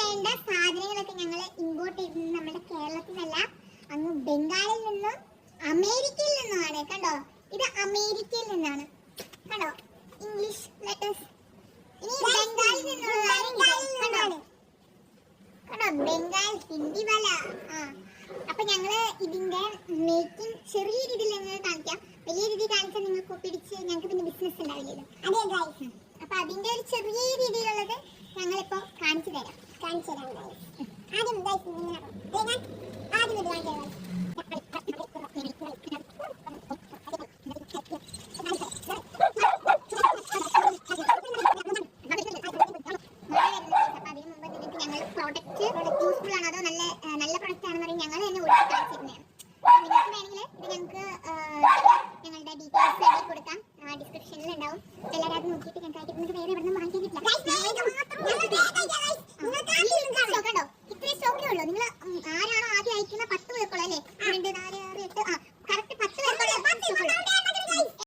വേണ്ട സാധനങ്ങളൊക്കെ ഞങ്ങൾ ഇമ്പോർട്ട് ചെയ്തത് നമ്മുടെ കേരളത്തിലല്ല, അങ്ങ് ബംഗാളിൽ നിന്നും അമേരിക്കയിൽ നിന്നുമാണ്. കണ്ടോ, ഇത് അമേരിക്കയിൽ നിന്നാണ്. കണ്ടോ ഇംഗ്ലീഷ് ലെറ്റേഴ്സ്. ഇനി ബംഗാളിൽ നിന്നുള്ളതാണ്. കണ്ടോ ബംഗാൾ ഹിന്ദി വല. അപ്പൊ ഞങ്ങള് ഇതിന്റെ മേക്കിംഗ് ചെറിയ രീതിയിൽ നിങ്ങൾ കാണിക്കാം. വലിയ രീതിയിൽ കാണിച്ചാൽ നിങ്ങൾക്ക് പിടിച്ച് ഞങ്ങൾക്ക് പിന്നെ ബിസിനസ് ഉണ്ടാവില്ലല്ലോ. അതെ ഗൈസ്, അപ്പൊ അതിന്റെ ഒരു ചെറിയ രീതിയിലുള്ളത് ഞങ്ങളിപ്പോ കാണിച്ചു തരാം. ആദ്യം പ്രോഡക്റ്റ് യൂസ്ഫുൾ ആണോ അതോ നല്ല പ്രൊഡക്റ്റ് ആണെന്ന് പറയും ഞങ്ങൾ തന്നെ ഒഴിച്ച് കാണിച്ചിരുന്നതാണ്. നിങ്ങൾക്ക് വേണമെങ്കിൽ ഇത് ഞങ്ങൾക്ക് ഞങ്ങളുടെ ഡീറ്റെയിൽസ് കൊടുക്കാം, ഡിസ്ക്രിപ്ഷനിൽ ഉണ്ടാവും. എല്ലാവരും അത് നോക്കിയിട്ട് ഞങ്ങൾക്ക്